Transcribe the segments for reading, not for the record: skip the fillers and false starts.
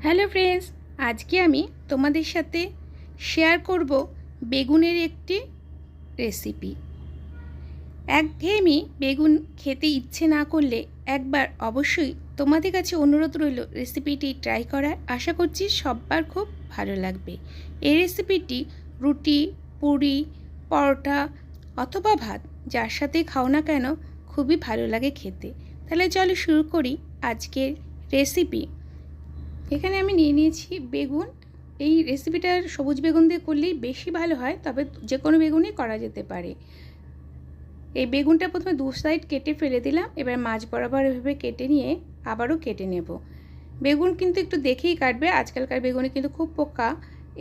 Hello friends, আজকে আমি তোমাদের সাথে শেয়ার করব বেগুনের একটি রেসিপি। একঘেয়েমি বেগুন খেতে ইচ্ছে না করলে একবার অবশ্যই তোমাদের কাছে অনুরোধ রইল রেসিপিটি ট্রাই করার। আশা করছি সবার খুব ভালো লাগবে। এই রেসিপিটি রুটি, পুরি, পরোটা অথবা ভাত যার সাথে খাও না কেন খুবই ভালো লাগে খেতে। তাহলে চলো শুরু করি আজকের রেসিপি। এখানে আমি নিয়ে নিয়েছি বেগুন। এই রেসিপিটা সবুজ বেগুন দিয়ে করলেই বেশি ভালো হয়, তবে যে কোনো বেগুনই করা যেতে পারে। এই বেগুনটা প্রথমে দু সাইড কেটে ফেলে দিলাম। এবার মাঝ বরাবর এভাবে কেটে নিয়ে আবারও কেটে নেব। বেগুন কিন্তু একটু দেখেই কাটবে, আজকালকার বেগুনে কিন্তু খুব পোকা।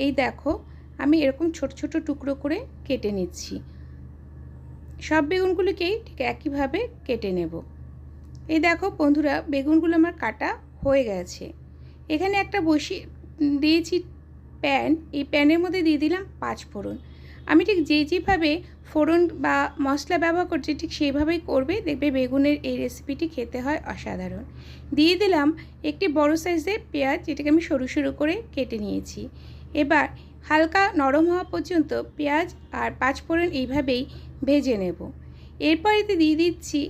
এই দেখো, আমি এরকম ছোট ছোট টুকরো করে কেটে নিচ্ছি। সব বেগুনগুলোকেই ঠিক একইভাবে কেটে নেব। এই দেখো বন্ধুরা, বেগুনগুলো আমার কাটা হয়ে গেছে। এখানে একটা দিয়েছি প্যান। এই প্যানের মধ্যে দিয়ে দিলাম 5 ফোড়ন। আমি ঠিক যেভাবে ফোড়ন বা মশলা ব্যবহার করছি ঠিক সেইভাবেই করবে, দেখবে বেগুনের এই রেসিপিটি খেতে হয় অসাধারণ। দিয়ে দিলাম একটি বড় সাইজের পেঁয়াজ, যেটাকে আমি সরু সরু করে কেটে নিয়েছি। এবার হালকা নরম হওয়া পর্যন্ত পেঁয়াজ আর 5 ফোড়ন এইভাবেই ভেজে নেব। এরপর এতে দিয়ে দিচ্ছি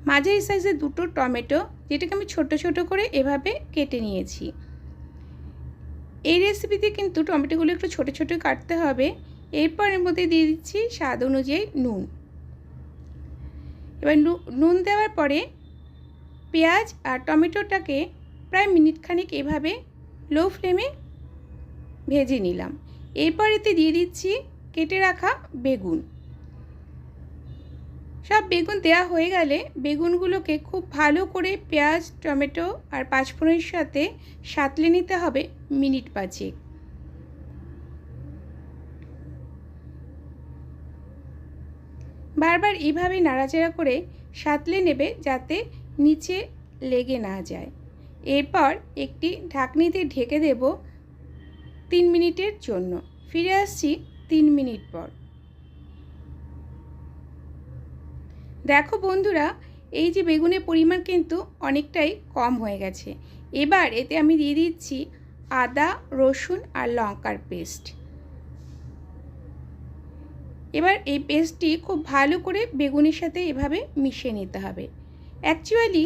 মাঝারি সাইজের দুটো টমেটো, যেটাকে আমি ছোট ছোট করে এভাবে কেটে নিয়েছি। এই রেসিপিতে কিন্তু টমেটোগুলো একটু ছোট ছোট কাটতে হবে। এরপর এর মধ্যে দিয়ে দিচ্ছি স্বাদ অনুযায়ী নুন। এবার নুন দেওয়ার পরে পেঁয়াজ আর টমেটোটাকে প্রায় মিনিট খানিক এভাবে লো ফ্লেমে ভেজে নিলাম। এরপর এতে দিয়ে দিচ্ছি কেটে রাখা বেগুন। সব বেগুন দেওয়া হয়ে গেলে বেগুনগুলোকে খুব ভালো করে পেঁয়াজ, টমেটো আর 5 ফোড়নের সাথে সাঁতলে নিতে হবে মিনিট 5। বারবার এইভাবে নাড়াচাড়া করে সাঁতলে নেবে যাতে নিচে লেগে না যায়। এরপর একটি ঢাকনিতে ঢেকে দেব 3 মিনিটের জন্য। ফিরে আসছি 3 মিনিট পর। দেখো বন্ধুরা, এই যে বেগুনের পরিমাণ কিন্তু অনেকটাই কম হয়ে গেছে। এবার এতে আমি দিয়ে দিচ্ছি আদা, রসুন আর লঙ্কার পেস্ট। এবার এই পেস্টটি খুব ভালো করে বেগুনের সাথে এভাবে মিশিয়ে নিতে হবে। অ্যাকচুয়ালি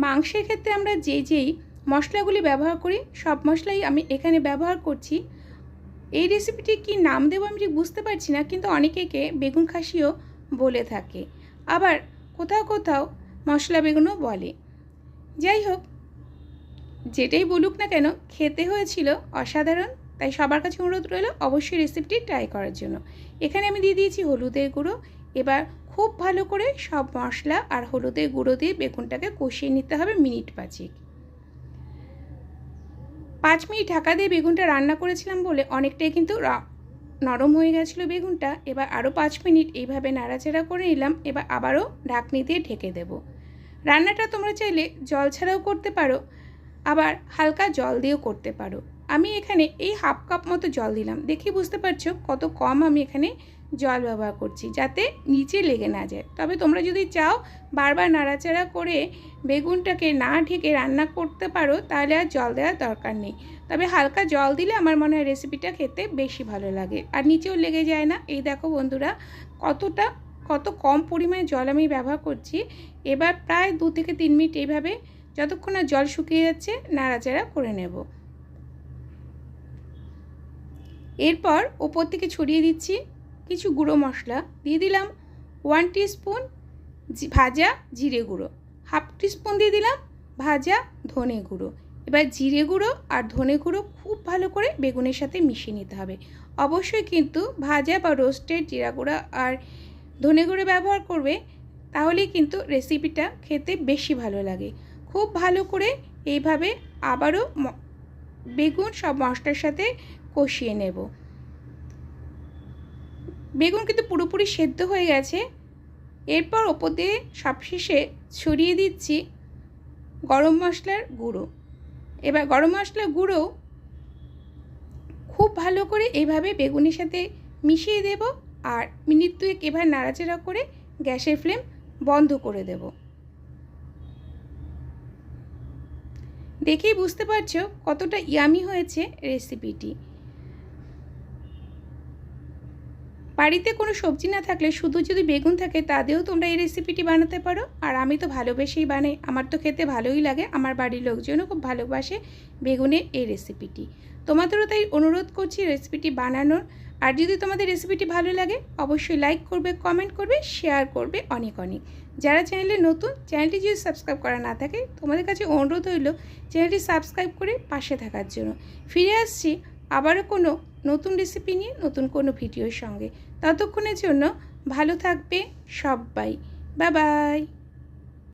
মাংসের ক্ষেত্রে আমরা যেই মশলাগুলি ব্যবহার করি সব মশলাই আমি এখানে ব্যবহার করছি। এই রেসিপিটি কি নাম দেবো আমি ঠিক বুঝতে পারছি না, কিন্তু অনেকেকে বেগুন খাসিও বলে থাকে, আবার কোথাও কোথাও মশলা বেগুনও বলে। যাই হোক, যেটাই বলুক না কেন খেতে হয়েছিল অসাধারণ। তাই সবার কাছে অনুরোধ রইল অবশ্যই রেসিপিটি ট্রাই করার জন্য। এখানে আমি দিয়ে দিয়েছি হলুদের গুঁড়ো। এবার খুব ভালো করে সব মশলা আর হলুদের গুঁড়ো দিয়ে বেগুনটাকে কষিয়ে নিতে হবে মিনিট 5। 5 মিনিট ঢাকা দিয়ে বেগুনটা রান্না করেছিলাম বলে অনেকটাই কিন্তু নরম হয়ে গেছিলো বেগুনটা। এবার আরও 5 মিনিট এইভাবে নাড়াচাড়া করে নিলাম। এবার আবারও ঢাকনি দিয়ে ঢেকে দেব। রান্নাটা তোমরা চাইলে জল ছাড়াও করতে পারো, আবার হালকা জল দিয়েও করতে পারো। আমি এখানে এই হাফ কাপ মতো জল দিলাম। দেখে বুঝতে পারছো কত কম আমি এখানে জল ব্যবহার করছি, যাতে নিচে লেগে না যায়। তবে তোমরা যদি চাও বারবার নাড়াচাড়া করে বেগুনটাকে না ঢেকে রান্না করতে পারো, তাহলে আর জল দেওয়ার দরকার নেই। তবে হালকা জল দিলে আমার মনে হয় রেসিপিটা খেতে বেশি ভালো লাগে আর নিচেও লেগে যায় না। এই দেখো বন্ধুরা, কত কম পরিমাণে জল আমি ব্যবহার করছি। এবার প্রায় 2 থেকে 3 মিনিট এইভাবে যতক্ষণ না জল শুকিয়ে যাচ্ছে নাড়াচাড়া করে নেব। এরপর ওপর থেকে ছড়িয়ে দিচ্ছি কিছু গুঁড়ো মশলা। দিয়ে দিলাম 1 টিস্পুন ভাজা জিরে গুঁড়ো, হাফ টিস্পুন দিয়ে দিলাম ভাজা ধনে গুঁড়ো। এবার জিরে গুঁড়ো আর ধনে গুঁড়ো খুব ভালো করে বেগুনের সাথে মিশিয়ে নিতে হবে। অবশ্যই কিন্তু ভাজা বা রোস্টেড জিরা গুঁড়ো আর ধনে গুঁড়ো ব্যবহার করবে, তাহলেই কিন্তু রেসিপিটা খেতে বেশি ভালো লাগে। খুব ভালো করে এইভাবে আবারও বেগুন সব মশলার সাথে কষিয়ে নেব। বেগুন কিন্তু পুরোপুরি সেদ্ধ হয়ে গেছে। এরপর ওপর দিয়ে সবশেষে ছড়িয়ে দিচ্ছি গরম মশলার গুঁড়ো। এবার গরম মশলার গুঁড়ো খুব ভালো করে এইভাবে বেগুনের সাথে মিশিয়ে দেব আর মিনিট 2 এভাবে নাড়াচাড়া করে গ্যাসের ফ্লেম বন্ধ করে দেব। দেখেই বুঝতে পারছো কতটা ইয়ামি হয়েছে রেসিপিটি। বাড়িতে কোনো সবজি না থাকলে শুধু যদি বেগুন থাকে তা দিয়েও তোমরা এই রেসিপিটি বানাতে পারো। আর আমি তো ভালোবেসেই বানাই, আমার তো খেতে ভালোই লাগে, আমার বাড়ির লোকজনও খুব ভালোবাসে বেগুনের এই রেসিপিটি। তোমাদেরও তাই অনুরোধ করছি রেসিপিটি বানানোর। আর যদি তোমাদের রেসিপিটি ভালো লাগে অবশ্যই লাইক করবে, কমেন্ট করবে, শেয়ার করবে অনেক অনেক। যারা চ্যানেলে নতুন, চ্যানেলটি যদি সাবস্ক্রাইব করা না থাকে তোমাদের কাছে অনুরোধ হইল চ্যানেলটি সাবস্ক্রাইব করে পাশে থাকার জন্য। ফিরে আসছি আবারও কোনো নতুন রেসিপি নিয়ে, নতুন কোনো ভিডিওর সঙ্গে। ততক্ষণের জন্য ভালো থাকবে সবাই। Bye bye.